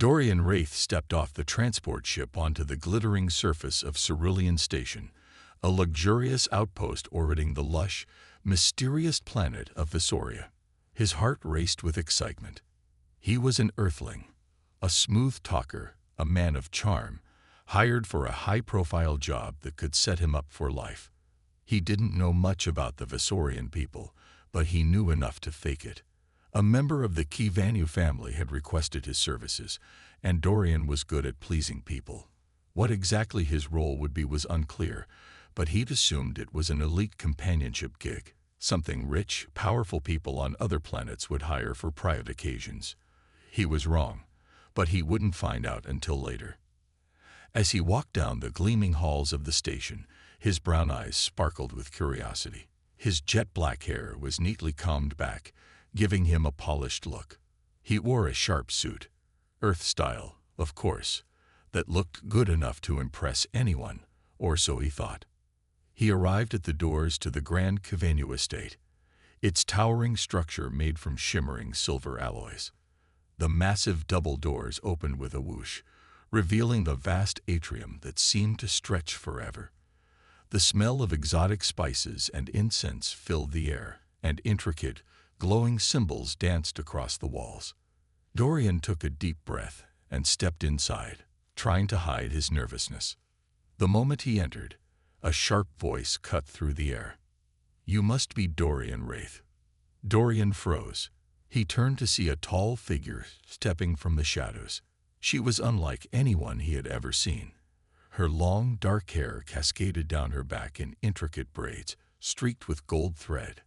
Dorian Wraith stepped off the transport ship onto the glittering surface of Cerulean Station, a luxurious outpost orbiting the lush, mysterious planet of Visoria. His heart raced with excitement. He was an Earthling, a smooth talker, a man of charm, hired for a high-profile job that could set him up for life. He didn't know much about the Visorian people, but he knew enough to fake it. A member of the Kivanu family had requested his services, and Dorian was good at pleasing people. What exactly his role would be was unclear, but he'd assumed it was an elite companionship gig, something rich, powerful people on other planets would hire for private occasions. He was wrong, but he wouldn't find out until later. As he walked down the gleaming halls of the station, his brown eyes sparkled with curiosity. His jet-black hair was neatly combed back, giving him a polished look. He wore a sharp suit, Earth style, of course, that looked good enough to impress anyone, or so he thought. He arrived at the doors to the Grand Kivanu estate, its towering structure made from shimmering silver alloys. The massive double doors opened with a whoosh, revealing the vast atrium that seemed to stretch forever. The smell of exotic spices and incense filled the air, and intricate, glowing symbols danced across the walls. Dorian took a deep breath and stepped inside, trying to hide his nervousness. The moment he entered, a sharp voice cut through the air. "You must be Dorian Wraith." Dorian froze. He turned to see a tall figure stepping from the shadows. She was unlike anyone he had ever seen. Her long, dark hair cascaded down her back in intricate braids, streaked with gold thread.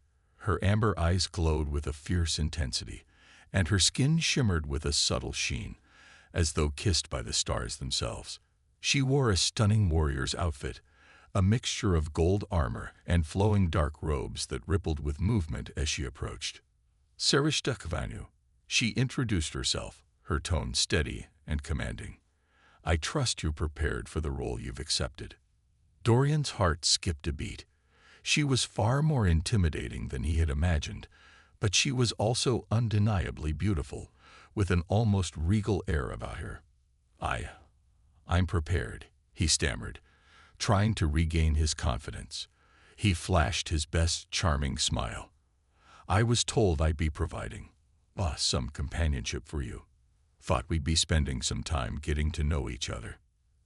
Her amber eyes glowed with a fierce intensity, and her skin shimmered with a subtle sheen, as though kissed by the stars themselves. She wore a stunning warrior's outfit, a mixture of gold armor and flowing dark robes that rippled with movement as she approached. "Sarishta Kivanu," she introduced herself, her tone steady and commanding. "I trust you're prepared for the role you've accepted." Dorian's heart skipped a beat. She was far more intimidating than he had imagined, but she was also undeniably beautiful, with an almost regal air about her. I'm prepared," he stammered, trying to regain his confidence. He flashed his best charming smile. "I was told I'd be providing some companionship for you. Thought we'd be spending some time getting to know each other."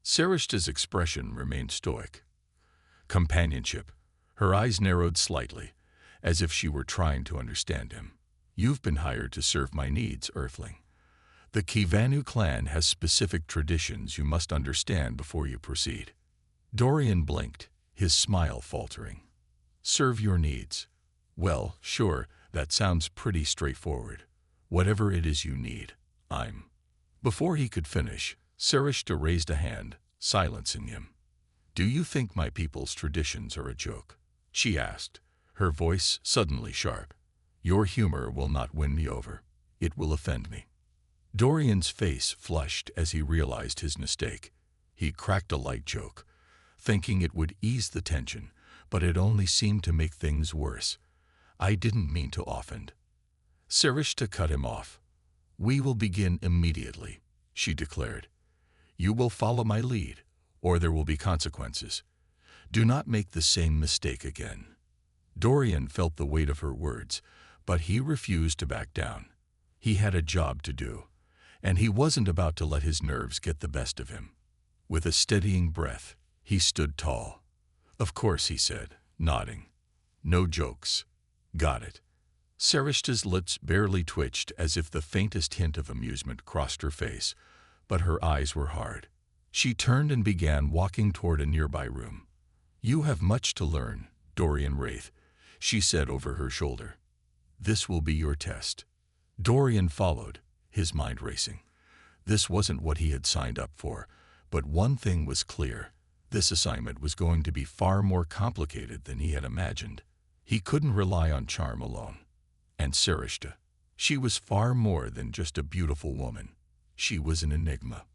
Sarishta's expression remained stoic. Companionship. Her eyes narrowed slightly, as if she were trying to understand him. "You've been hired to serve my needs, Earthling. The Kivanu clan has specific traditions you must understand before you proceed." Dorian blinked, his smile faltering. "Serve your needs. Well, sure, that sounds pretty straightforward. Whatever it is you need, I'm—" Before he could finish, Sarishta raised a hand, silencing him. "Do you think my people's traditions are a joke?" she asked, her voice suddenly sharp. "Your humor will not win me over. It will offend me." Dorian's face flushed as he realized his mistake. He cracked a light joke, thinking it would ease the tension, but it only seemed to make things worse. "I didn't mean to offend." Sarishta cut him off. "We will begin immediately," she declared. "You will follow my lead, or there will be consequences. Do not make the same mistake again." Dorian felt the weight of her words, but he refused to back down. He had a job to do, and he wasn't about to let his nerves get the best of him. With a steadying breath, he stood tall. "Of course," he said, nodding. "No jokes. Got it." Sarishta's lips barely twitched as if the faintest hint of amusement crossed her face, but her eyes were hard. She turned and began walking toward a nearby room. "You have much to learn, Dorian Wraith," she said over her shoulder. "This will be your test." Dorian followed, his mind racing. This wasn't what he had signed up for, but one thing was clear. This assignment was going to be far more complicated than he had imagined. He couldn't rely on charm alone. And Sarishta, she was far more than just a beautiful woman. She was an enigma.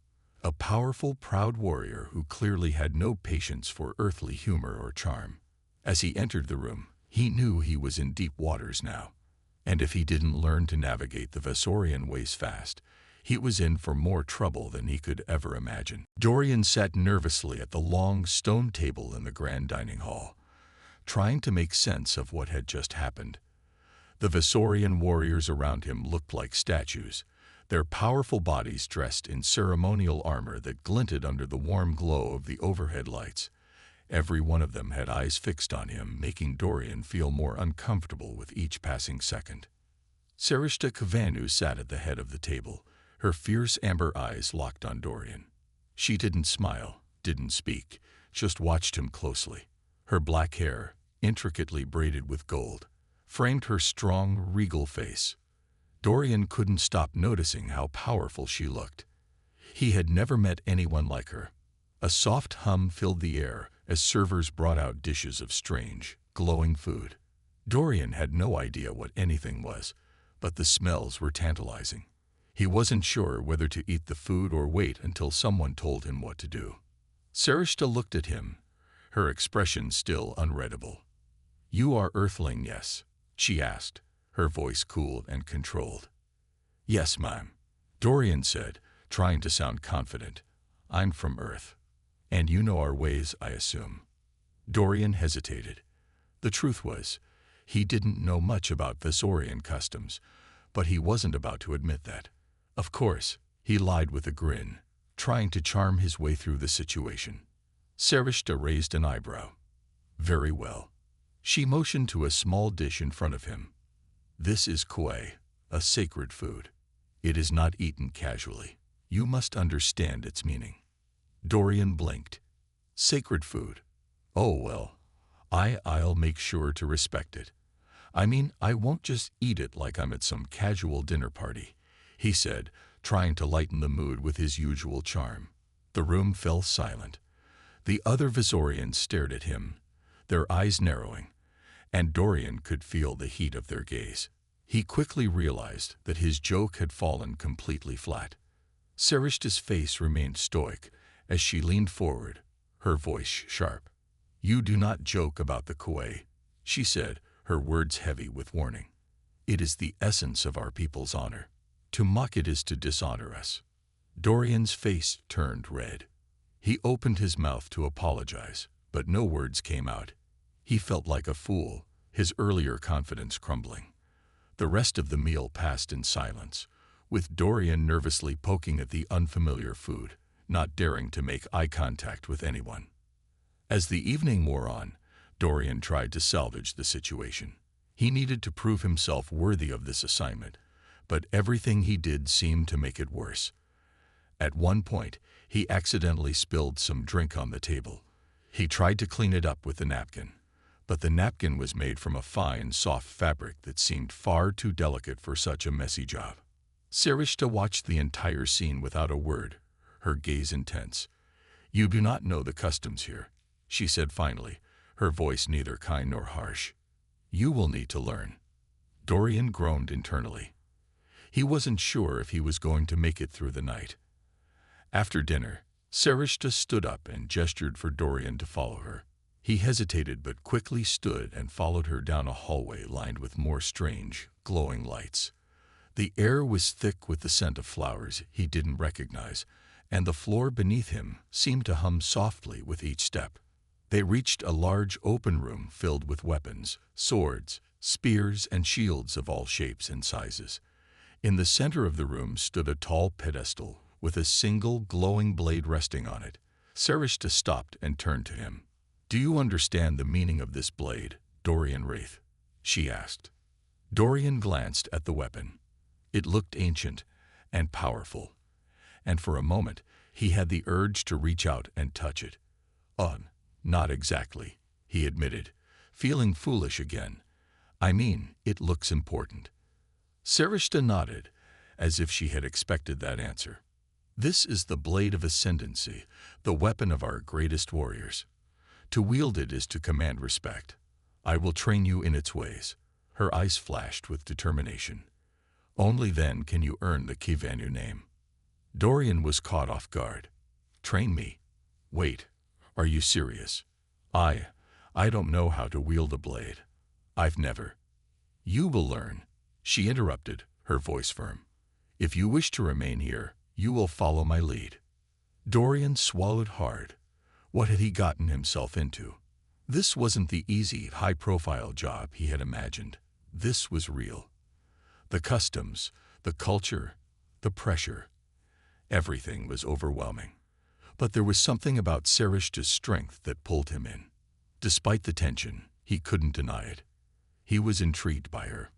A powerful, proud warrior who clearly had no patience for earthly humor or charm. As he entered the room, he knew he was in deep waters now. And if he didn't learn to navigate the Visorian ways fast, He was in for more trouble than he could ever imagine. Dorian sat nervously at the long stone table in the grand dining hall, trying to make sense of what had just happened. The Visorian warriors around him looked like statues, their powerful bodies dressed in ceremonial armor that glinted under the warm glow of the overhead lights. Every one of them had eyes fixed on him, making Dorian feel more uncomfortable with each passing second. Sarishta Kavanu sat at the head of the table, her fierce amber eyes locked on Dorian. She didn't smile, didn't speak, just watched him closely. Her black hair, intricately braided with gold, framed her strong, regal face. Dorian couldn't stop noticing how powerful she looked. He had never met anyone like her. A soft hum filled the air as servers brought out dishes of strange, glowing food. Dorian had no idea what anything was, but the smells were tantalizing. He wasn't sure whether to eat the food or wait until someone told him what to do. Sarishta looked at him, her expression still unreadable. "You are Earthling, yes?" she asked, her voice cool and controlled. "Yes, ma'am," Dorian said, trying to sound confident. "I'm from Earth. And you know our ways, I assume." Dorian hesitated. The truth was, he didn't know much about Visorian customs, but he wasn't about to admit that. Of course, he lied with a grin, trying to charm his way through the situation. Sarishta raised an eyebrow. "Very well." She motioned to a small dish in front of him. "This is kue, a sacred food. It is not eaten casually. You must understand its meaning." Dorian blinked. "Sacred food? Oh well, I'll make sure to respect it. I mean, I won't just eat it like I'm at some casual dinner party," he said, trying to lighten the mood with his usual charm. The room fell silent. The other Visorians stared at him, their eyes narrowing, and Dorian could feel the heat of their gaze. He quickly realized that his joke had fallen completely flat. Sarishta's face remained stoic as she leaned forward, her voice sharp. "You do not joke about the kue," she said, her words heavy with warning. "It is the essence of our people's honor. To mock it is to dishonor us." Dorian's face turned red. He opened his mouth to apologize, but no words came out. He felt like a fool, his earlier confidence crumbling. The rest of the meal passed in silence, with Dorian nervously poking at the unfamiliar food, not daring to make eye contact with anyone. As the evening wore on, Dorian tried to salvage the situation. He needed to prove himself worthy of this assignment, but everything he did seemed to make it worse. At one point, he accidentally spilled some drink on the table. He tried to clean it up with a napkin, but the napkin was made from a fine, soft fabric that seemed far too delicate for such a messy job. Sarishta watched the entire scene without a word, her gaze intense. "You do not know the customs here," she said finally, her voice neither kind nor harsh. "You will need to learn." Dorian groaned internally. He wasn't sure if he was going to make it through the night. After dinner, Sarishta stood up and gestured for Dorian to follow her. He hesitated but quickly stood and followed her down a hallway lined with more strange, glowing lights. The air was thick with the scent of flowers he didn't recognize, and the floor beneath him seemed to hum softly with each step. They reached a large open room filled with weapons, swords, spears, and shields of all shapes and sizes. In the center of the room stood a tall pedestal with a single glowing blade resting on it. Sarishta stopped and turned to him. "Do you understand the meaning of this blade, Dorian Wraith?" she asked. Dorian glanced at the weapon. It looked ancient and powerful, and for a moment he had the urge to reach out and touch it. Not exactly," he admitted, feeling foolish again. "I mean, it looks important." Sarishta nodded, as if she had expected that answer. "This is the Blade of Ascendancy, the weapon of our greatest warriors. To wield it is to command respect. I will train you in its ways." Her eyes flashed with determination. "Only then can you earn the Kivanu name." Dorian was caught off guard. "Train me? Wait, are you serious? I don't know how to wield a blade. I've never." "You will learn," she interrupted, her voice firm. If you wish to remain here, you will follow my lead." Dorian swallowed hard. What had he gotten himself into? This wasn't the easy, high-profile job he had imagined. This was real. The customs, the culture, the pressure. Everything was overwhelming. But there was something about Sarishta's strength that pulled him in. Despite the tension, he couldn't deny it. He was intrigued by her.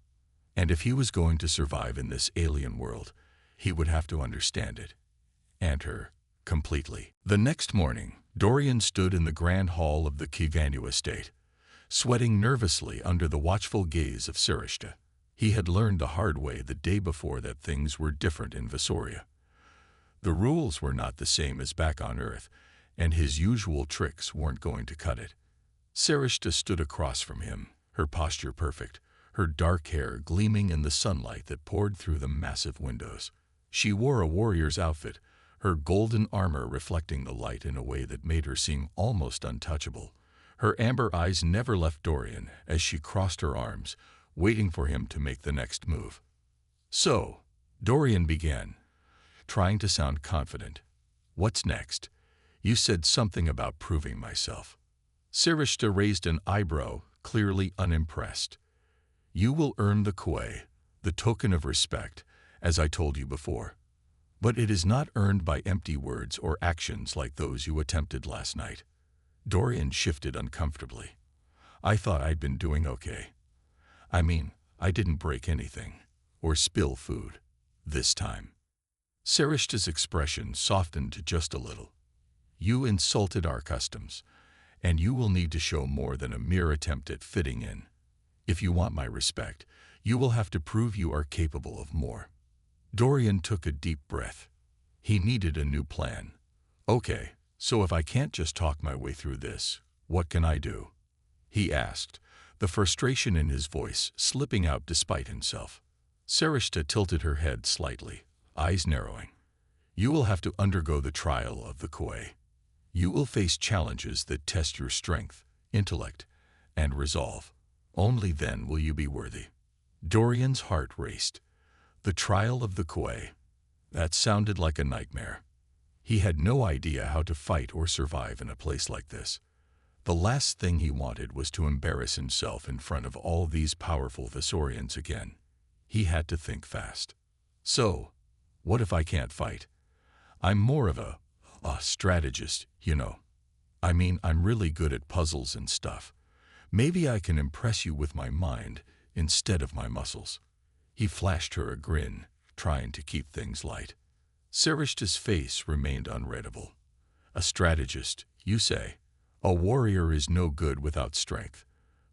And if he was going to survive in this alien world, he would have to understand it. And her, completely. The next morning, Dorian stood in the grand hall of the Kivanu estate, sweating nervously under the watchful gaze of Sarishta. He had learned the hard way the day before that things were different in Visoria. The rules were not the same as back on Earth, and his usual tricks weren't going to cut it. Sarishta stood across from him, her posture perfect, her dark hair gleaming in the sunlight that poured through the massive windows. She wore a warrior's outfit, her golden armor reflecting the light in a way that made her seem almost untouchable. Her amber eyes never left Dorian as she crossed her arms, waiting for him to make the next move. "So," Dorian began, trying to sound confident. "What's next? You said something about proving myself." Sarishta raised an eyebrow, clearly unimpressed. "You will earn the Kwe, the token of respect, as I told you before. But it is not earned by empty words or actions like those you attempted last night." Dorian shifted uncomfortably. "I thought I'd been doing okay. I mean, I didn't break anything, or spill food, this time." Sarishta's expression softened just a little. "You insulted our customs, and you will need to show more than a mere attempt at fitting in. If you want my respect, you will have to prove you are capable of more." Dorian took a deep breath. He needed a new plan. "Okay, so if I can't just talk my way through this, what can I do?" he asked, the frustration in his voice slipping out despite himself. Sarishta tilted her head slightly, eyes narrowing. "You will have to undergo the trial of the Kwe. You will face challenges that test your strength, intellect, and resolve. Only then will you be worthy." Dorian's heart raced. The trial of the Kwe. That sounded like a nightmare. He had no idea how to fight or survive in a place like this. The last thing he wanted was to embarrass himself in front of all these powerful Visorians again. He had to think fast. "So, what if I can't fight? I'm more of a strategist, you know. I mean, I'm really good at puzzles and stuff. Maybe I can impress you with my mind instead of my muscles." He flashed her a grin, trying to keep things light. Sarishta's face remained unreadable. "A strategist, you say? A warrior is no good without strength,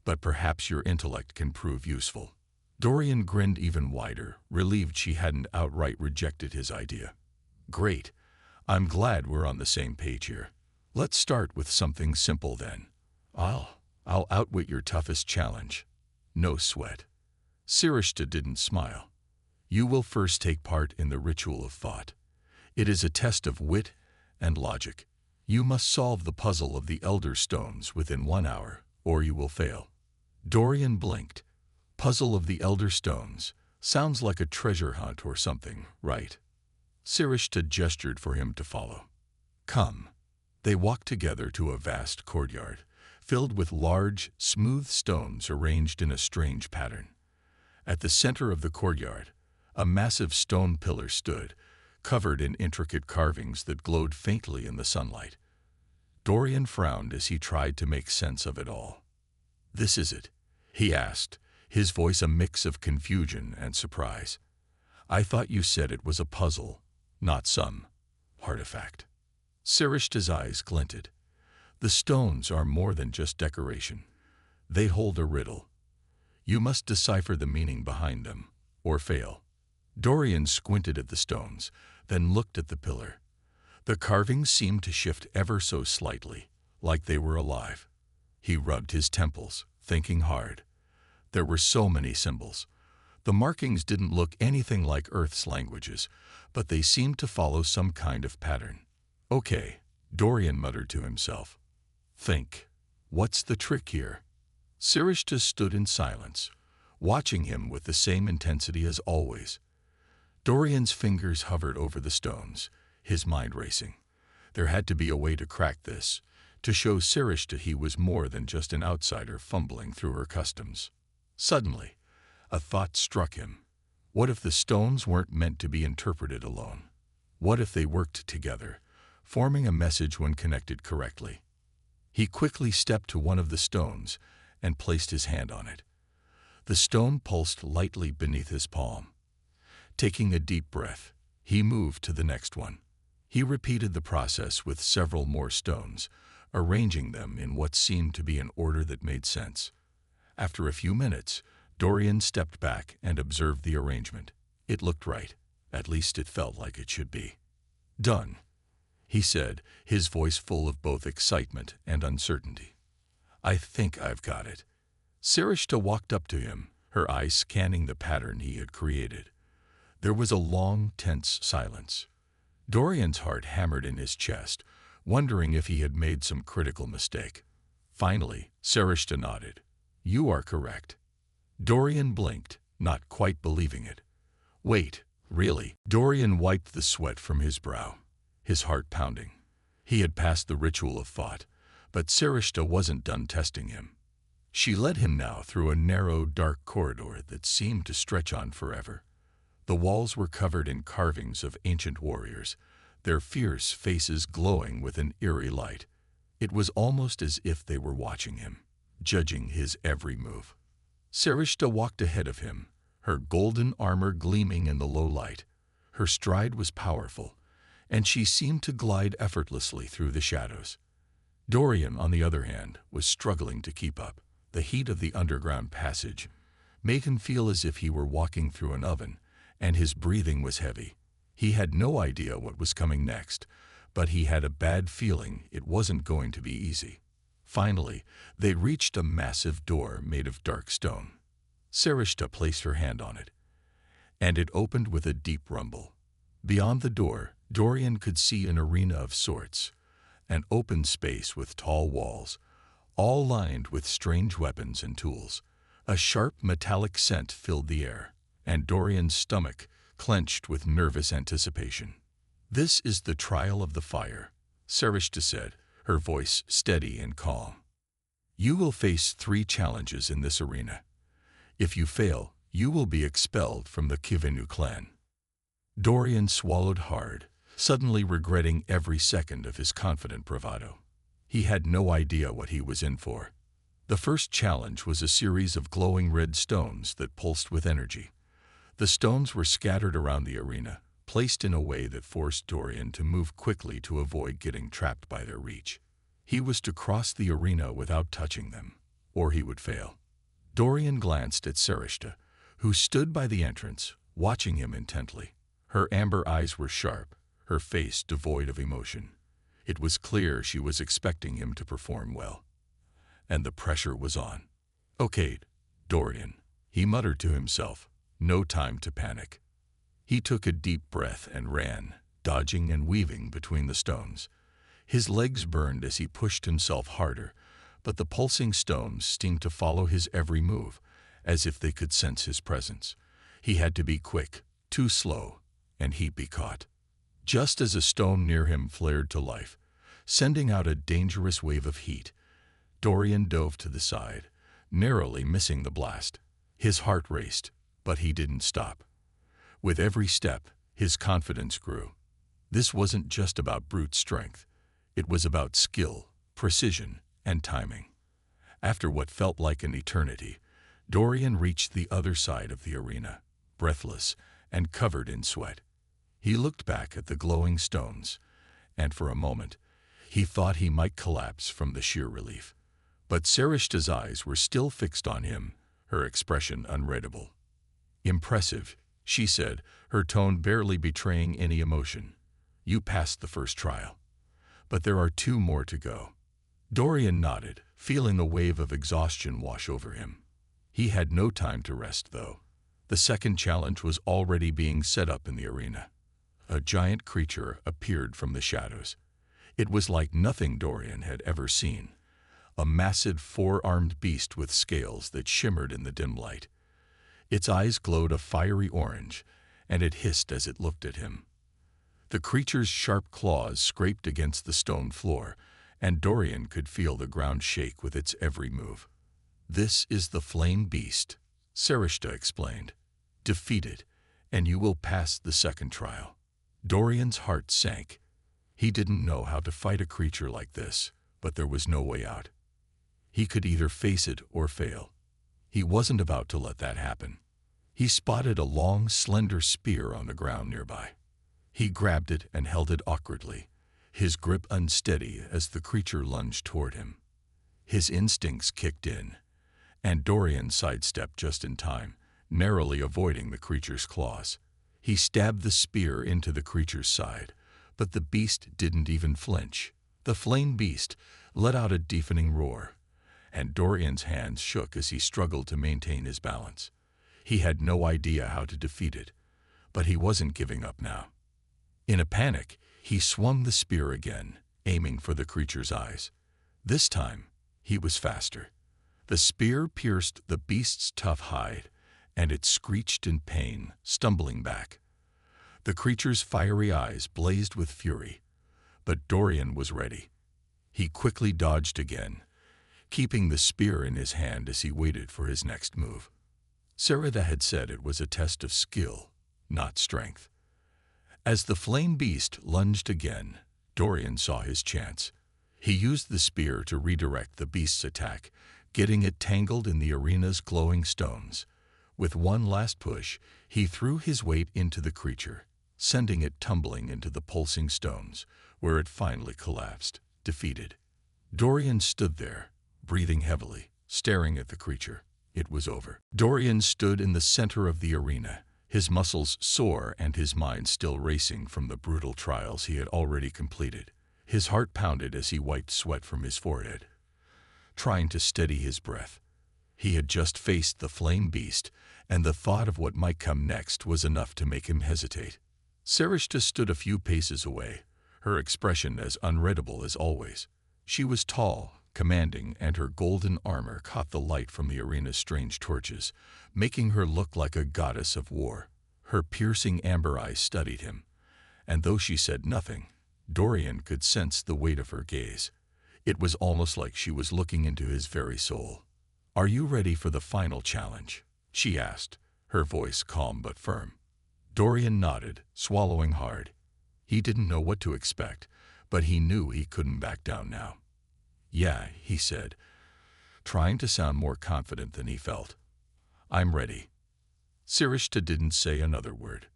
but perhaps your intellect can prove useful." Dorian grinned even wider, relieved she hadn't outright rejected his idea. "Great. I'm glad we're on the same page here. Let's start with something simple then. I'll outwit your toughest challenge. No sweat." Sarishta didn't smile. "You will first take part in the ritual of thought. It is a test of wit and logic. You must solve the puzzle of the Elder Stones within 1 hour, or you will fail." Dorian blinked. "Puzzle of the Elder Stones. Sounds like a treasure hunt or something, right?" Sarishta gestured for him to follow. "Come." They walked together to a vast courtyard, filled with large, smooth stones arranged in a strange pattern. At the center of the courtyard, a massive stone pillar stood, covered in intricate carvings that glowed faintly in the sunlight. Dorian frowned as he tried to make sense of it all. "This is it?" he asked, his voice a mix of confusion and surprise. "I thought you said it was a puzzle, not some artifact." Sarishta's eyes glinted. "The stones are more than just decoration. They hold a riddle. You must decipher the meaning behind them, or fail." Dorian squinted at the stones, then looked at the pillar. The carvings seemed to shift ever so slightly, like they were alive. He rubbed his temples, thinking hard. There were so many symbols. The markings didn't look anything like Earth's languages, but they seemed to follow some kind of pattern. "Okay," Dorian muttered to himself. "Think. What's the trick here?" Sarishta stood in silence, watching him with the same intensity as always. Dorian's fingers hovered over the stones, his mind racing. There had to be a way to crack this, to show Sarishta he was more than just an outsider fumbling through her customs. Suddenly, a thought struck him. What if the stones weren't meant to be interpreted alone? What if they worked together, forming a message when connected correctly? He quickly stepped to one of the stones and placed his hand on it. The stone pulsed lightly beneath his palm. Taking a deep breath, he moved to the next one. He repeated the process with several more stones, arranging them in what seemed to be an order that made sense. After a few minutes, Dorian stepped back and observed the arrangement. It looked right. At least it felt like it should be. "Done," he said, his voice full of both excitement and uncertainty. "I think I've got it." Sarishta walked up to him, her eyes scanning the pattern he had created. There was a long, tense silence. Dorian's heart hammered in his chest, wondering if he had made some critical mistake. Finally, Sarishta nodded. "You are correct." Dorian blinked, not quite believing it. "Wait, really?" Dorian wiped the sweat from his brow, his heart pounding. He had passed the ritual of thought, but Sarishta wasn't done testing him. She led him now through a narrow, dark corridor that seemed to stretch on forever. The walls were covered in carvings of ancient warriors, their fierce faces glowing with an eerie light. It was almost as if they were watching him, judging his every move. Sarishta walked ahead of him, her golden armor gleaming in the low light. Her stride was powerful, and she seemed to glide effortlessly through the shadows. Dorian, on the other hand, was struggling to keep up. The heat of the underground passage made him feel as if he were walking through an oven, and his breathing was heavy. He had no idea what was coming next, but he had a bad feeling it wasn't going to be easy. Finally, they reached a massive door made of dark stone. Sarishta placed her hand on it, and it opened with a deep rumble. Beyond the door, Dorian could see an arena of sorts, an open space with tall walls, all lined with strange weapons and tools. A sharp metallic scent filled the air, and Dorian's stomach clenched with nervous anticipation. "This is the trial of the fire," Sarishta said, her voice steady and calm. "You will face 3 challenges in this arena. If you fail, you will be expelled from the Kivenu clan." Dorian swallowed hard, suddenly regretting every second of his confident bravado. He had no idea what he was in for. The first challenge was a series of glowing red stones that pulsed with energy. The stones were scattered around the arena, placed in a way that forced Dorian to move quickly to avoid getting trapped by their reach. He was to cross the arena without touching them, or he would fail. Dorian glanced at Sarishta, who stood by the entrance, watching him intently. Her amber eyes were sharp, her face devoid of emotion. It was clear she was expecting him to perform well. And the pressure was on. "Okay, Dorian," he muttered to himself. "No time to panic." He took a deep breath and ran, dodging and weaving between the stones. His legs burned as he pushed himself harder, but the pulsing stones seemed to follow his every move, as if they could sense his presence. He had to be quick, too slow, and he'd be caught. Just as a stone near him flared to life, sending out a dangerous wave of heat, Dorian dove to the side, narrowly missing the blast. His heart raced, but he didn't stop. With every step, his confidence grew. This wasn't just about brute strength. It was about skill, precision, and timing. After what felt like an eternity, Dorian reached the other side of the arena, breathless and covered in sweat. He looked back at the glowing stones, and for a moment, he thought he might collapse from the sheer relief. But Sarishta's eyes were still fixed on him, her expression unreadable. "Impressive," she said, her tone barely betraying any emotion. "You passed the first trial. But there are 2 more to go." Dorian nodded, feeling a wave of exhaustion wash over him. He had no time to rest, though. The second challenge was already being set up in the arena. A giant creature appeared from the shadows. It was like nothing Dorian had ever seen. A massive 4-armed beast with scales that shimmered in the dim light. Its eyes glowed a fiery orange, and it hissed as it looked at him. The creature's sharp claws scraped against the stone floor, and Dorian could feel the ground shake with its every move. "This is the flame beast," Sarishta explained. "Defeat it, and you will pass the second trial." Dorian's heart sank. He didn't know how to fight a creature like this, but there was no way out. He could either face it or fail. He wasn't about to let that happen. He spotted a long, slender spear on the ground nearby. He grabbed it and held it awkwardly, his grip unsteady as the creature lunged toward him. His instincts kicked in, and Dorian sidestepped just in time, narrowly avoiding the creature's claws. He stabbed the spear into the creature's side, but the beast didn't even flinch. The flame beast let out a deafening roar, and Dorian's hands shook as he struggled to maintain his balance. He had no idea how to defeat it, but he wasn't giving up now. In a panic, he swung the spear again, aiming for the creature's eyes. This time, he was faster. The spear pierced the beast's tough hide, and it screeched in pain, stumbling back. The creature's fiery eyes blazed with fury, but Dorian was ready. He quickly dodged again, keeping the spear in his hand as he waited for his next move. Sarada had said it was a test of skill, not strength. As the flame beast lunged again, Dorian saw his chance. He used the spear to redirect the beast's attack, getting it tangled in the arena's glowing stones. With one last push, he threw his weight into the creature, sending it tumbling into the pulsing stones, where it finally collapsed, defeated. Dorian stood there, breathing heavily, staring at the creature. It was over. Dorian stood in the center of the arena, his muscles sore and his mind still racing from the brutal trials he had already completed. His heart pounded as he wiped sweat from his forehead, trying to steady his breath. He had just faced the flame beast, and the thought of what might come next was enough to make him hesitate. Sarishta stood a few paces away, her expression as unreadable as always. She was tall, commanding, and her golden armor caught the light from the arena's strange torches, making her look like a goddess of war. Her piercing amber eyes studied him, and though she said nothing, Dorian could sense the weight of her gaze. It was almost like she was looking into his very soul. "Are you ready for the final challenge?" she asked, her voice calm but firm. Dorian nodded, swallowing hard. He didn't know what to expect, but he knew he couldn't back down now. "Yeah," he said, trying to sound more confident than he felt. "I'm ready." Sarishta didn't say another word.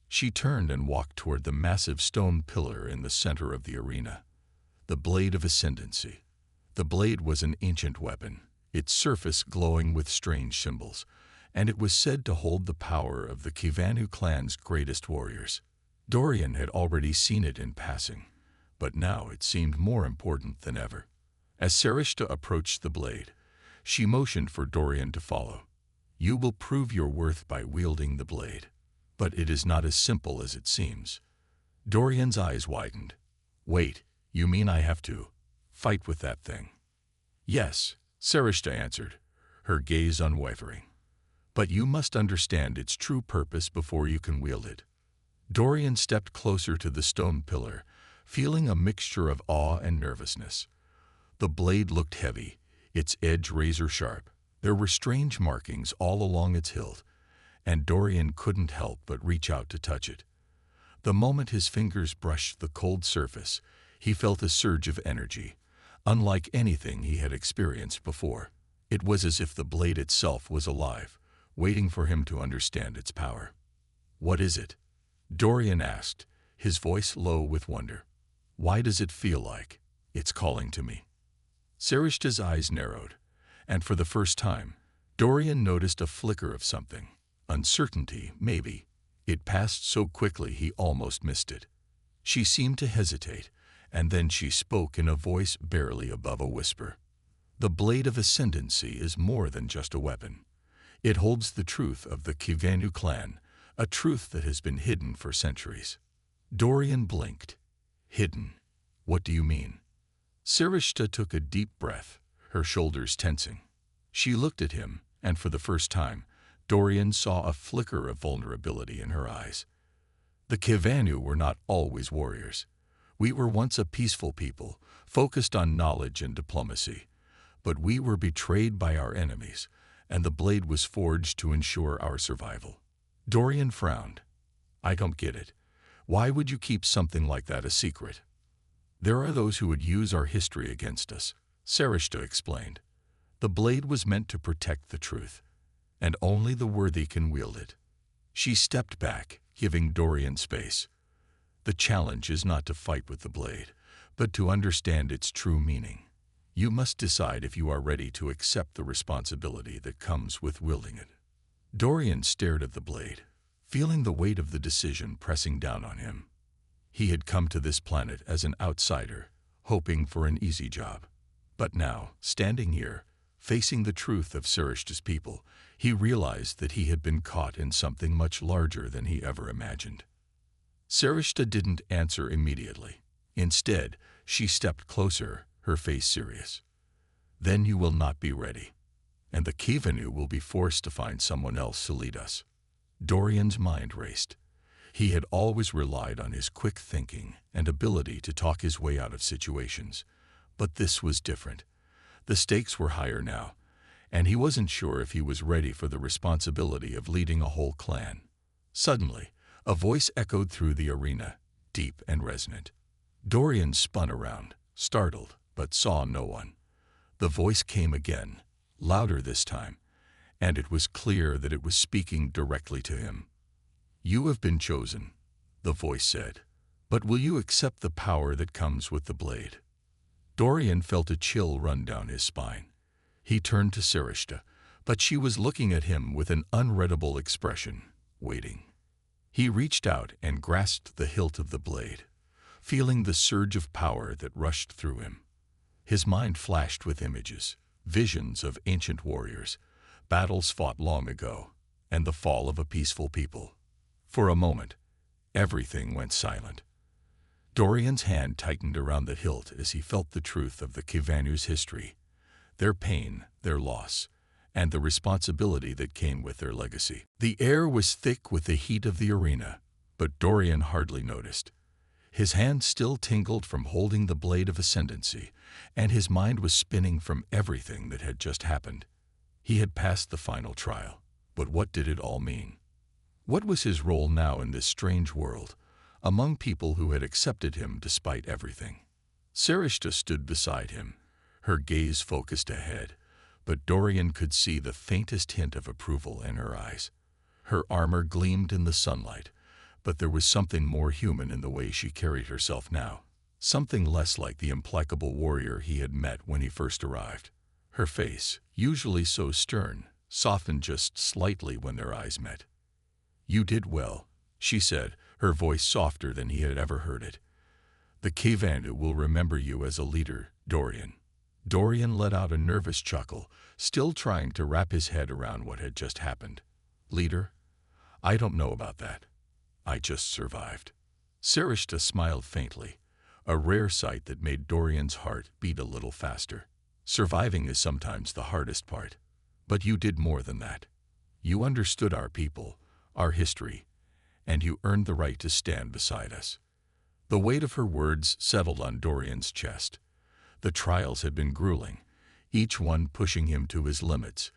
She turned and walked toward the massive stone pillar in the center of the arena. The Blade of Ascendancy. The blade was an ancient weapon, its surface glowing with strange symbols, and it was said to hold the power of the Kivanu clan's greatest warriors. Dorian had already seen it in passing, but now it seemed more important than ever. As Sarishta approached the blade, she motioned for Dorian to follow. "You will prove your worth by wielding the blade. But it is not as simple as it seems." Dorian's eyes widened. "Wait, you mean I have to fight with that thing?" "Yes," Sarishta answered, her gaze unwavering. "But you must understand its true purpose before you can wield it." Dorian stepped closer to the stone pillar, feeling a mixture of awe and nervousness. The blade looked heavy, its edge razor-sharp. There were strange markings all along its hilt, and Dorian couldn't help but reach out to touch it. The moment his fingers brushed the cold surface, he felt a surge of energy, unlike anything he had experienced before. It was as if the blade itself was alive, waiting for him to understand its power. "What is it?" Dorian asked, his voice low with wonder. "Why does it feel like it's calling to me?" Sarishta's eyes narrowed, and for the first time, Dorian noticed a flicker of something. Uncertainty, maybe. It passed so quickly he almost missed it. She seemed to hesitate, and then she spoke in a voice barely above a whisper. "The Blade of Ascendancy is more than just a weapon. It holds the truth of the Kivanu clan, a truth that has been hidden for centuries." Dorian blinked. "Hidden? What do you mean?" Sarishta took a deep breath, her shoulders tensing. She looked at him, and for the first time, Dorian saw a flicker of vulnerability in her eyes. The Kivanu were not always warriors. We were once a peaceful people, focused on knowledge and diplomacy. But we were betrayed by our enemies, and the blade was forged to ensure our survival. Dorian frowned. I don't get it. Why would you keep something like that a secret? There are those who would use our history against us, Sarishta explained. The blade was meant to protect the truth, and only the worthy can wield it. She stepped back, giving Dorian space. The challenge is not to fight with the blade, but to understand its true meaning. You must decide if you are ready to accept the responsibility that comes with wielding it. Dorian stared at the blade, feeling the weight of the decision pressing down on him. He had come to this planet as an outsider, hoping for an easy job. But now, standing here, facing the truth of Sarishta's people, he realized that he had been caught in something much larger than he ever imagined. Sarishta didn't answer immediately. Instead, she stepped closer, her face serious. Then you will not be ready, and the Kivanu will be forced to find someone else to lead us. Dorian's mind raced. He had always relied on his quick thinking and ability to talk his way out of situations, but this was different. The stakes were higher now, and he wasn't sure if he was ready for the responsibility of leading a whole clan. Suddenly, a voice echoed through the arena, deep and resonant. Dorian spun around, startled, but saw no one. The voice came again, louder this time, and it was clear that it was speaking directly to him. You have been chosen, the voice said, but will you accept the power that comes with the blade? Dorian felt a chill run down his spine. He turned to Sarishta, but she was looking at him with an unreadable expression, waiting. He reached out and grasped the hilt of the blade, feeling the surge of power that rushed through him. His mind flashed with images, visions of ancient warriors, battles fought long ago, and the fall of a peaceful people. For a moment, everything went silent. Dorian's hand tightened around the hilt as he felt the truth of the Kivanu's history, their pain, their loss, and the responsibility that came with their legacy. The air was thick with the heat of the arena, but Dorian hardly noticed. His hand still tingled from holding the blade of ascendancy, and his mind was spinning from everything that had just happened. He had passed the final trial, but what did it all mean? What was his role now in this strange world, among people who had accepted him despite everything? Sarishta stood beside him, her gaze focused ahead, but Dorian could see the faintest hint of approval in her eyes. Her armor gleamed in the sunlight, but there was something more human in the way she carried herself now, something less like the implacable warrior he had met when he first arrived. Her face, usually so stern, softened just slightly when their eyes met. You did well, she said, her voice softer than he had ever heard it. The Kivanu will remember you as a leader, Dorian. Dorian let out a nervous chuckle, still trying to wrap his head around what had just happened. Leader? I don't know about that. I just survived. Sarishta smiled faintly, a rare sight that made Dorian's heart beat a little faster. Surviving is sometimes the hardest part. But you did more than that. You understood our people, our history, and you earned the right to stand beside us. The weight of her words settled on Dorian's chest. The trials had been grueling, each one pushing him to his limits,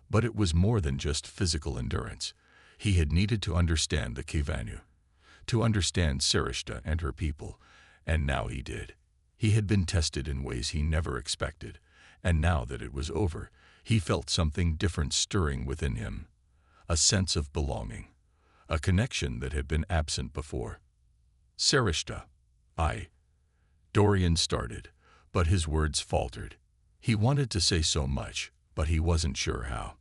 but it was more than just physical endurance. He had needed to understand the Kivanu, to understand Sarishta and her people, and now he did. He had been tested in ways he never expected, and now that it was over, he felt something different stirring within him, a sense of belonging, a connection that had been absent before. Sarishta, Dorian started, but his words faltered. He wanted to say so much, but he wasn't sure how.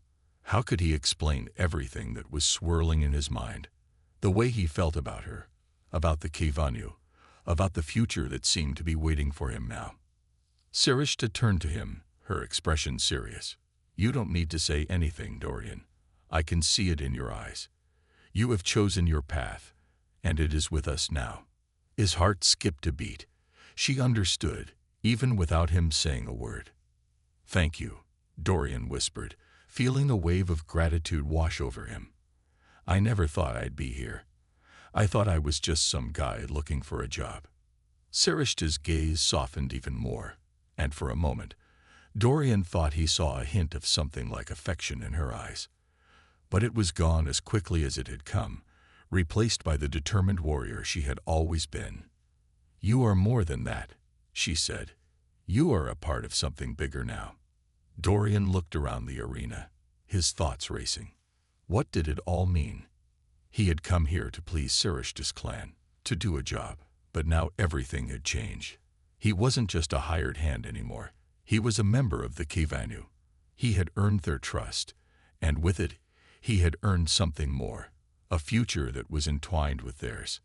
How could he explain everything that was swirling in his mind? The way he felt about her, about the Kivanu, about the future that seemed to be waiting for him now. Sarishta turned to him, her expression serious. You don't need to say anything, Dorian. I can see it in your eyes. You have chosen your path, and it is with us now. His heart skipped a beat. She understood, even without him saying a word. Thank you, Dorian whispered, feeling a wave of gratitude wash over him. "I never thought I'd be here. I thought I was just some guy looking for a job." Sarishta's gaze softened even more, and for a moment, Dorian thought he saw a hint of something like affection in her eyes. But it was gone as quickly as it had come, replaced by the determined warrior she had always been. "You are more than that," she said. "You are a part of something bigger now." Dorian looked around the arena, his thoughts racing. What did it all mean? He had come here to please Sarishta's clan, to do a job, but now everything had changed. He wasn't just a hired hand anymore. He was a member of the Kivanu. He had earned their trust, and with it, he had earned something more, a future that was entwined with theirs.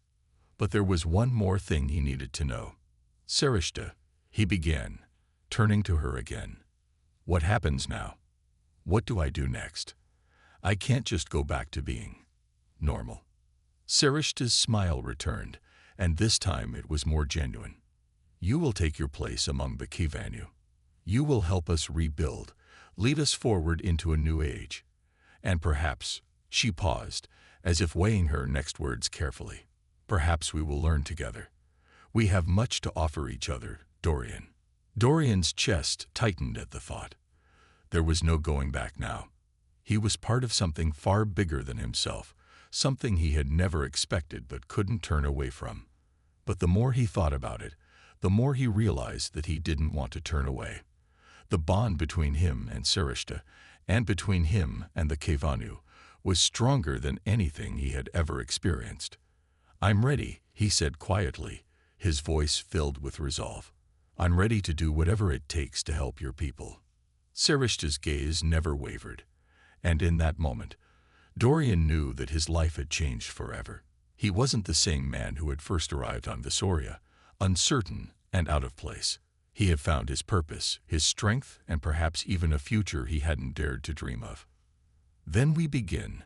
But there was one more thing he needed to know. "Sarishta," he began, turning to her again. "What happens now? What do I do next? I can't just go back to being normal." Sarishta's smile returned, and this time it was more genuine. "You will take your place among the Kivanu. You will help us rebuild, lead us forward into a new age. And perhaps," she paused, as if weighing her next words carefully, "perhaps we will learn together. We have much to offer each other, Dorian." Dorian's chest tightened at the thought. There was no going back now. He was part of something far bigger than himself, something he had never expected but couldn't turn away from. But the more he thought about it, the more he realized that he didn't want to turn away. The bond between him and Sarishta, and between him and the Kivanu, was stronger than anything he had ever experienced. "I'm ready," he said quietly, his voice filled with resolve. "I'm ready to do whatever it takes to help your people." Sarishta's gaze never wavered, and in that moment, Dorian knew that his life had changed forever. He wasn't the same man who had first arrived on Visoria, uncertain and out of place. He had found his purpose, his strength, and perhaps even a future he hadn't dared to dream of. "Then we begin,"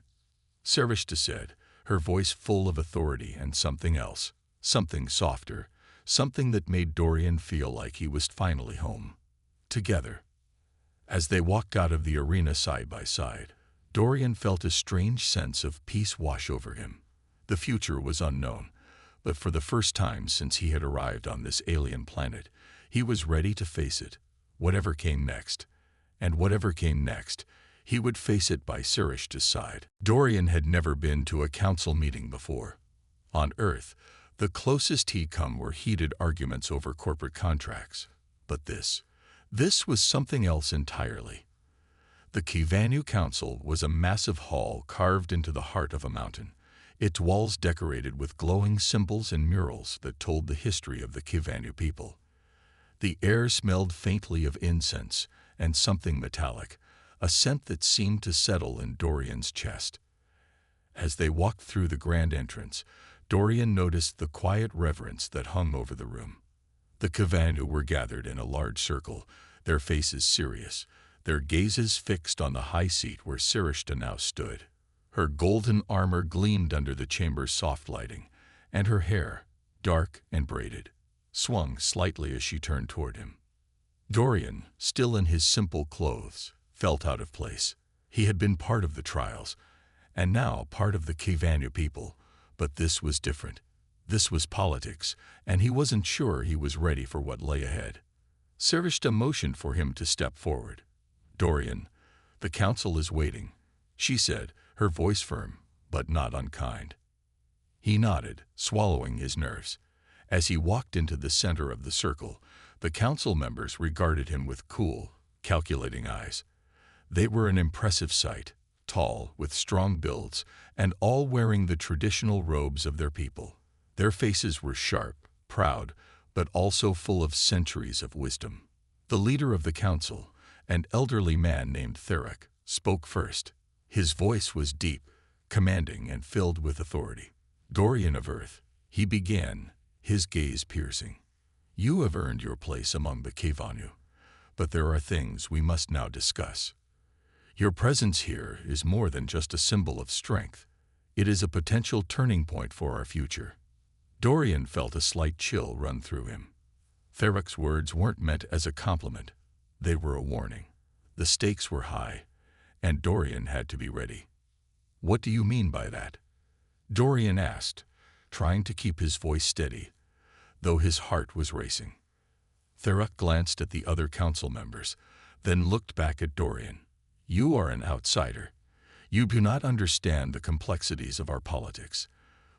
Sarishta said, her voice full of authority and something else, something softer, something that made Dorian feel like he was finally home. Together. As they walked out of the arena side by side, Dorian felt a strange sense of peace wash over him. The future was unknown, but for the first time since he had arrived on this alien planet, he was ready to face it, whatever came next. And whatever came next, he would face it by Sarishta's side. Dorian had never been to a council meeting before. On Earth, the closest he'd come were heated arguments over corporate contracts. But this was something else entirely. The Kivanu Council was a massive hall carved into the heart of a mountain, its walls decorated with glowing symbols and murals that told the history of the Kivanu people. The air smelled faintly of incense and something metallic, a scent that seemed to settle in Dorian's chest. As they walked through the grand entrance, Dorian noticed the quiet reverence that hung over the room. The Kivanu were gathered in a large circle, their faces serious, their gazes fixed on the high seat where Sarishta now stood. Her golden armor gleamed under the chamber's soft lighting, and her hair, dark and braided, swung slightly as she turned toward him. Dorian, still in his simple clothes, felt out of place. He had been part of the trials, and now part of the Kivanu people, but this was different. This was politics, and he wasn't sure he was ready for what lay ahead. Sarishta motioned for him to step forward. "Dorian, the council is waiting," she said, her voice firm, but not unkind. He nodded, swallowing his nerves. As he walked into the center of the circle, the council members regarded him with cool, calculating eyes. They were an impressive sight, tall, with strong builds, and all wearing the traditional robes of their people. Their faces were sharp, proud, but also full of centuries of wisdom. The leader of the council, an elderly man named Therak, spoke first. His voice was deep, commanding, and filled with authority. "Dorian of Earth," he began, his gaze piercing. "You have earned your place among the Kivanu, but there are things we must now discuss. Your presence here is more than just a symbol of strength. It is a potential turning point for our future." Dorian felt a slight chill run through him. Therak's words weren't meant as a compliment. They were a warning. The stakes were high, and Dorian had to be ready. "What do you mean by that?" Dorian asked, trying to keep his voice steady, though his heart was racing. Tharuk glanced at the other council members, then looked back at Dorian. "You are an outsider. You do not understand the complexities of our politics,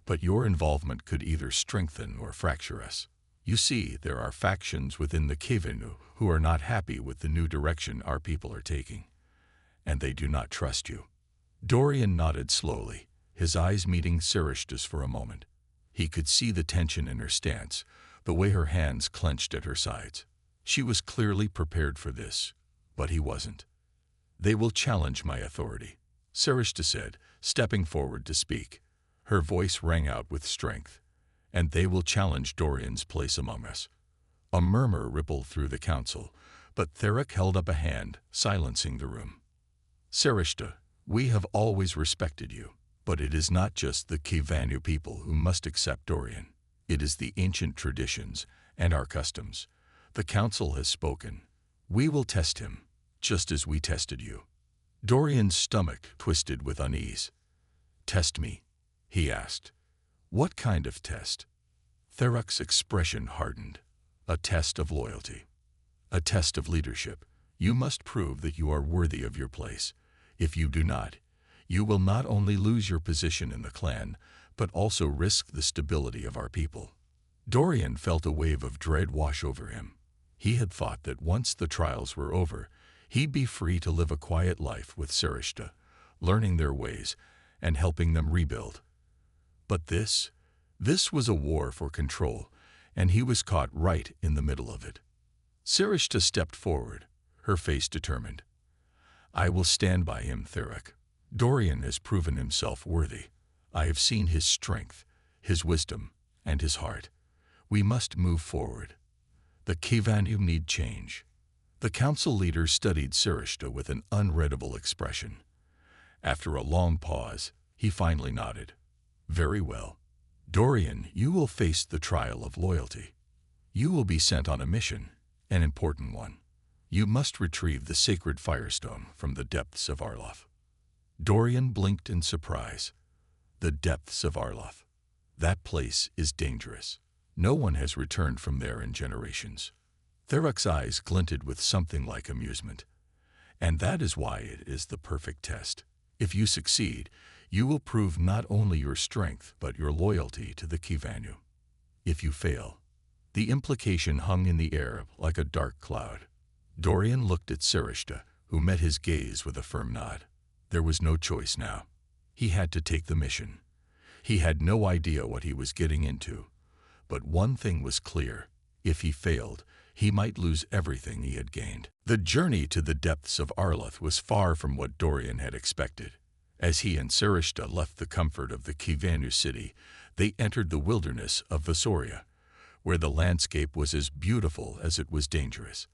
but your involvement could either strengthen or fracture us. You see, there are factions within the Kevenu who are not happy with the new direction our people are taking, and they do not trust you." Dorian nodded slowly, his eyes meeting Sarishta's for a moment. He could see the tension in her stance, the way her hands clenched at her sides. She was clearly prepared for this, but he wasn't. "They will challenge my authority," Sarishta said, stepping forward to speak. Her voice rang out with strength. "And they will challenge Dorian's place among us." A murmur rippled through the council, but Tharuk held up a hand, silencing the room. "Sarishta, we have always respected you, but it is not just the Kevanu people who must accept Dorian. It is the ancient traditions and our customs. The council has spoken. We will test him, just as we tested you." Dorian's stomach twisted with unease. "Test me?" he asked. "What kind of test?" Tharuk's expression hardened. "A test of loyalty. A test of leadership. You must prove that you are worthy of your place. If you do not, you will not only lose your position in the clan, but also risk the stability of our people." Dorian felt a wave of dread wash over him. He had thought that once the trials were over, he'd be free to live a quiet life with Sarishta, learning their ways and helping them rebuild. But this was a war for control, and he was caught right in the middle of it. Sarishta stepped forward, her face determined. "I will stand by him, Tharuk. Dorian has proven himself worthy. I have seen his strength, his wisdom, and his heart. We must move forward. The Kevanu need change." The council leader studied Sarishta with an unreadable expression. After a long pause, he finally nodded. "Very well. Dorian, you will face the trial of loyalty. You will be sent on a mission, an important one. You must retrieve the sacred firestone from the depths of Arloth." Dorian blinked in surprise. The depths of Arloth. That place is dangerous. No one has returned from there in generations. Tharuk's eyes glinted with something like amusement. "And that is why it is the perfect test. If you succeed, you will prove not only your strength but your loyalty to the Kevanu. If you fail..." The implication hung in the air like a dark cloud. Dorian looked at Sarishta, who met his gaze with a firm nod. There was no choice now. He had to take the mission. He had no idea what he was getting into. But one thing was clear. If he failed, he might lose everything he had gained. The journey to the depths of Arloth was far from what Dorian had expected. As he and Sarishta left the comfort of the Kevanu city, they entered the wilderness of Vasoria, where the landscape was as beautiful as it was dangerous.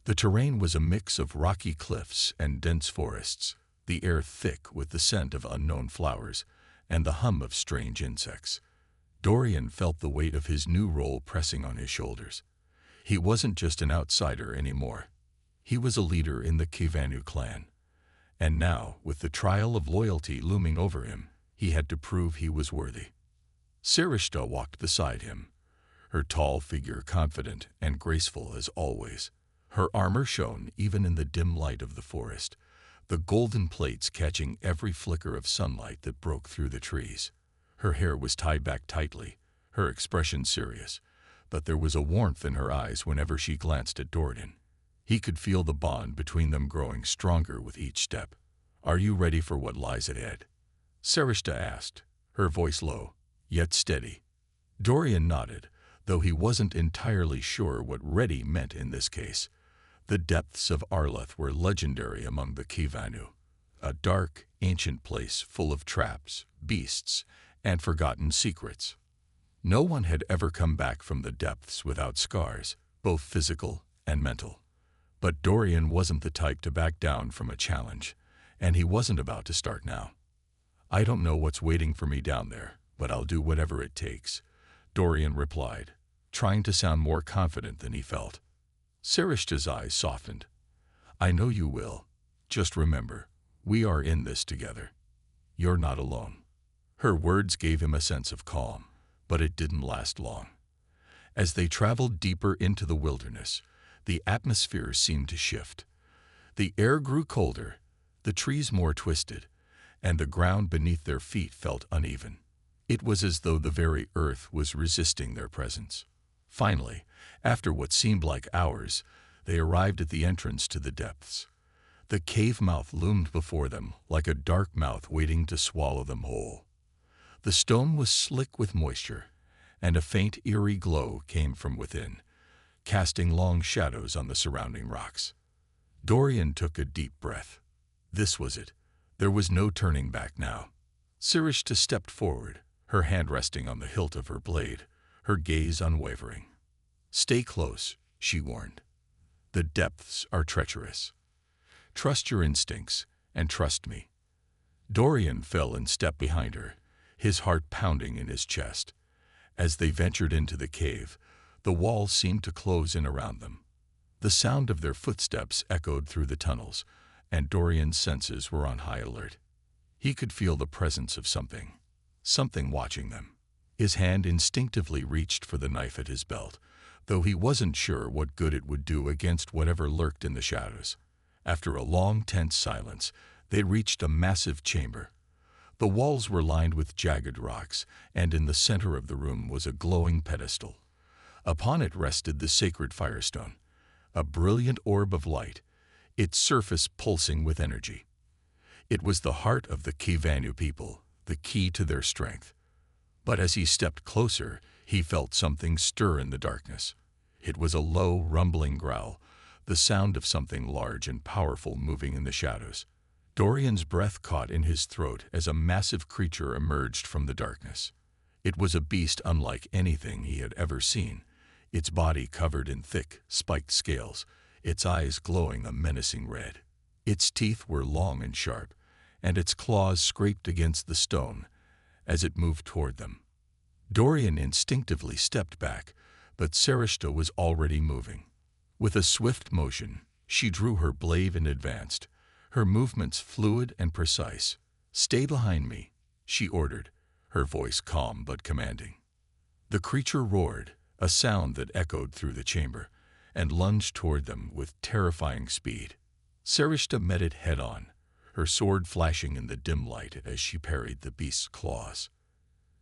The terrain was a mix of rocky cliffs and dense forests, the air thick with the scent of unknown flowers and the hum of strange insects. Dorian felt the weight of his new role pressing on his shoulders. He wasn't just an outsider anymore. He was a leader in the Kevanu clan. And now, with the trial of loyalty looming over him, he had to prove he was worthy. Sarishta walked beside him, her tall figure confident and graceful as always. Her armor shone even in the dim light of the forest, the golden plates catching every flicker of sunlight that broke through the trees. Her hair was tied back tightly, her expression serious, but there was a warmth in her eyes whenever she glanced at Dorian. He could feel the bond between them growing stronger with each step. "Are you ready for what lies ahead?" Sarishta asked, her voice low, yet steady. Dorian nodded, though he wasn't entirely sure what ready meant in this case. The depths of Arloth were legendary among the Kevanu, a dark, ancient place full of traps, beasts, and forgotten secrets. No one had ever come back from the depths without scars, both physical and mental. But Dorian wasn't the type to back down from a challenge, and he wasn't about to start now. "I don't know what's waiting for me down there, but I'll do whatever it takes," Dorian replied, trying to sound more confident than he felt. Sarishta's eyes softened. "I know you will. Just remember, We are in this together. You're not alone." Her words gave him a sense of calm, but it didn't last long. As they traveled deeper into the wilderness, the atmosphere seemed to shift. The air grew colder, the trees more twisted, and the ground beneath their feet felt uneven. It was as though the very earth was resisting their presence. Finally, after what seemed like hours, they arrived at the entrance to the depths. The cave mouth loomed before them like a dark mouth waiting to swallow them whole. The stone was slick with moisture, and a faint, eerie glow came from within, casting long shadows on the surrounding rocks. Dorian took a deep breath. This was it. There was no turning back now. Sirishta stepped forward, her hand resting on the hilt of her blade, her gaze unwavering. "Stay close," she warned. "The depths are treacherous. Trust your instincts, and trust me." Dorian fell in step behind her, his heart pounding in his chest. As they ventured into the cave, the walls seemed to close in around them. The sound of their footsteps echoed through the tunnels, and Dorian's senses were on high alert. He could feel the presence of something watching them. His hand instinctively reached for the knife at his belt, though he wasn't sure what good it would do against whatever lurked in the shadows. After a long, tense silence, they reached a massive chamber. The walls were lined with jagged rocks, and in the center of the room was a glowing pedestal. Upon it rested the sacred firestone, a brilliant orb of light, its surface pulsing with energy. It was the heart of the Kivanu people, the key to their strength. But as he stepped closer, he felt something stir in the darkness. It was a low, rumbling growl, the sound of something large and powerful moving in the shadows. Dorian's breath caught in his throat as a massive creature emerged from the darkness. It was a beast unlike anything he had ever seen, its body covered in thick, spiked scales, its eyes glowing a menacing red. Its teeth were long and sharp, and its claws scraped against the stone as it moved toward them. Dorian instinctively stepped back, but Sirishta was already moving. With a swift motion, she drew her blade and advanced, her movements fluid and precise. "Stay behind me," she ordered, her voice calm but commanding. The creature roared, a sound that echoed through the chamber, and lunged toward them with terrifying speed. Sirishta met it head-on, her sword flashing in the dim light as she parried the beast's claws.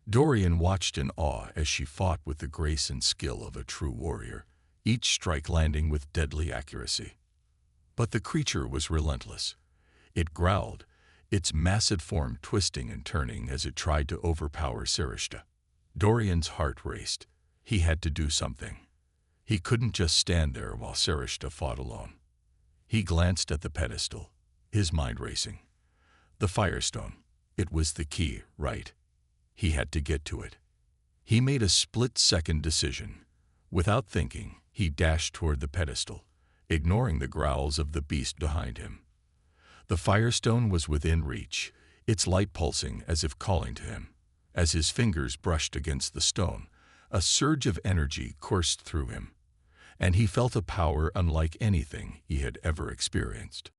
Dorian watched in awe as she fought with the grace and skill of a true warrior, each strike landing with deadly accuracy. But the creature was relentless. It growled, its massive form twisting and turning as it tried to overpower Sirishta. Dorian's heart raced. He had to do something. He couldn't just stand there while Sirishta fought alone. He glanced at the pedestal, his mind racing. The firestone. It was the key, right? He had to get to it. He made a split-second decision. Without thinking, he dashed toward the pedestal, ignoring the growls of the beast behind him. The firestone was within reach, its light pulsing as if calling to him. As his fingers brushed against the stone, a surge of energy coursed through him, and he felt a power unlike anything he had ever experienced.